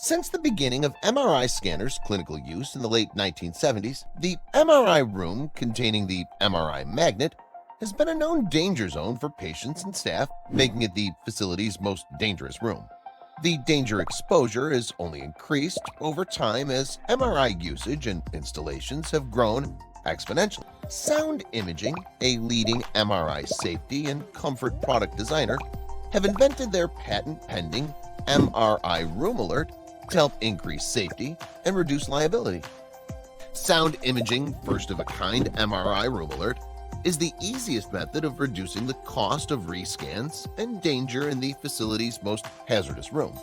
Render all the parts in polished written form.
Since the beginning of MRI scanners' clinical use in the late 1970s, the MRI room containing the MRI magnet has been a known danger zone for patients and staff, making it the facility's most dangerous room. The danger exposure has only increased over time as MRI usage and installations have grown exponentially. Sound Imaging, a leading MRI safety and comfort product designer, have invented their patent-pending MRI Room Alert to help increase safety and reduce liability. Sound Imaging first-of-a-kind MRI Room Alert is the easiest method of reducing the cost of rescans and danger in the facility's most hazardous room.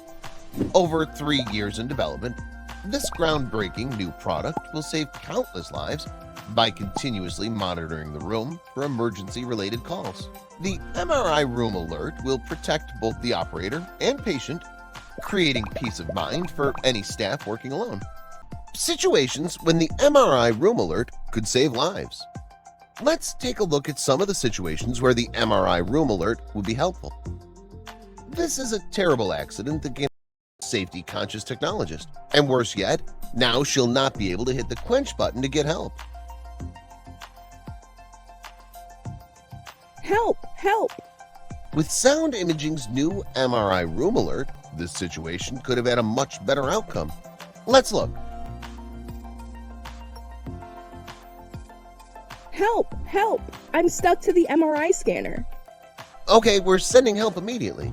Over 3 years in development, this groundbreaking new product will save countless lives by continuously monitoring the room for emergency-related calls. The MRI Room Alert will protect both the operator and patient, creating peace of mind for any staff working alone. Situations when the MRI Room Alert could save lives. Let's take a look at some of the situations where the MRI Room Alert would be helpful. This is a terrible accident that can safety-conscious technologist, and worse yet, now she'll not be able to hit the quench button to get help. Help! Help! With Sound Imaging's new MRI Room Alert, this situation could have had a much better outcome. Let's look. Help! Help! I'm stuck to the MRI scanner. Okay, we're sending help immediately.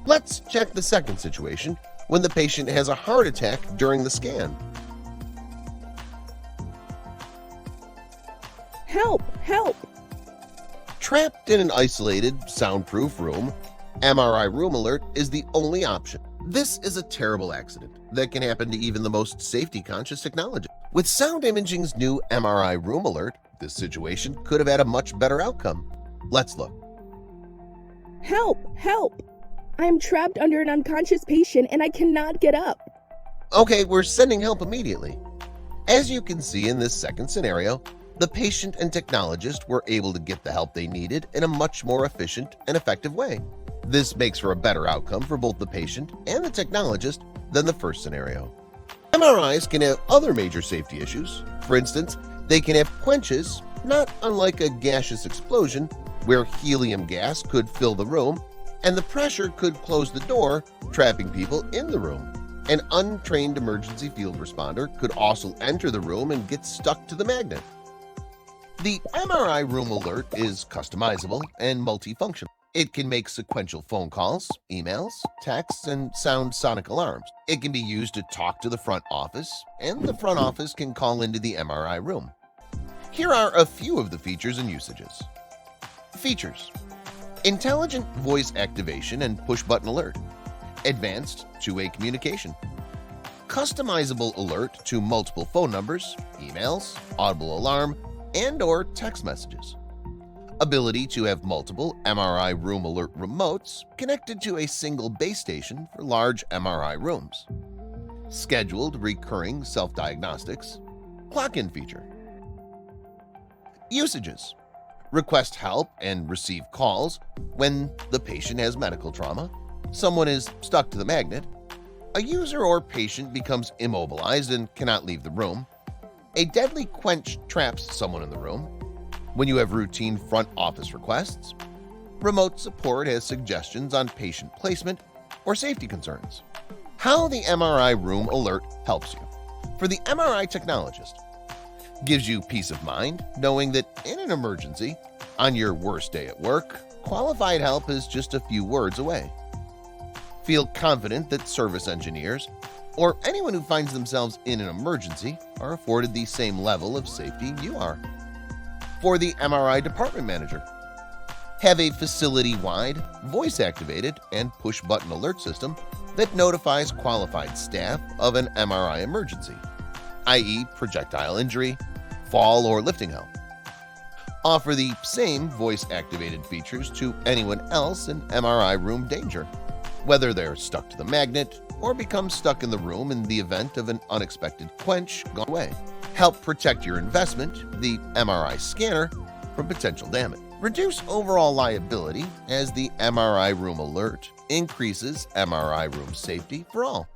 Let's check the second situation, when the patient has a heart attack during the scan. Help! Help! Trapped in an isolated, soundproof room, MRI Room Alert is the only option. This is a terrible accident that can happen to even the most safety-conscious technologist. With Sound Imaging's new MRI Room Alert, this situation could have had a much better outcome. Let's look. Help! Help! I am trapped under an unconscious patient and I cannot get up. Okay, we're sending help immediately. As you can see in this second scenario, the patient and technologist were able to get the help they needed in a much more efficient and effective way. This makes for a better outcome for both the patient and the technologist than the first scenario. MRIs can have other major safety issues. For instance, they can have quenches, not unlike a gaseous explosion, where helium gas could fill the room and the pressure could close the door, trapping people in the room. An untrained emergency field responder could also enter the room and get stuck to the magnet. The MRI Room Alert is customizable and multifunctional. It can make sequential phone calls, emails, texts, and sound sonic alarms. It can be used to talk to the front office, and the front office can call into the MRI room. Here are a few of the features and usages. Features: intelligent voice activation and push-button alert, advanced two-way communication, customizable alert to multiple phone numbers, emails, audible alarm, and/or text messages. Ability to have multiple MRI Room Alert remotes connected to a single base station for large MRI rooms. Scheduled recurring self-diagnostics. Clock-in feature. Usages: request help and receive calls when the patient has medical trauma, someone is stuck to the magnet, a user or patient becomes immobilized and cannot leave the room, a deadly quench traps someone in the room, when you have routine front office requests, remote support has suggestions on patient placement or safety concerns. How the MRI Room Alert helps you. For the MRI technologist, gives you peace of mind knowing that in an emergency, on your worst day at work, qualified help is just a few words away. Feel confident that service engineers or anyone who finds themselves in an emergency are afforded the same level of safety you are. For the MRI department manager, have a facility-wide, voice-activated, and push-button alert system that notifies qualified staff of an MRI emergency, i.e. projectile injury, fall, or lifting help. Offer the same voice-activated features to anyone else in MRI room danger, whether they're stuck to the magnet or become stuck in the room in the event of an unexpected quench gone away. Help protect your investment, the MRI scanner, from potential damage. Reduce overall liability as the MRI Room Alert increases MRI room safety for all.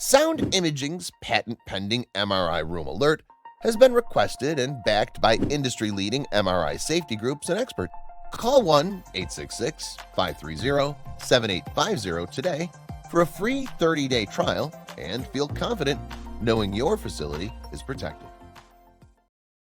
Sound Imaging's patent-pending MRI Room Alert has been requested and backed by industry-leading MRI safety groups and experts. Call 1-866-530-7850 today for a free 30-day trial and feel confident knowing your facility is protected.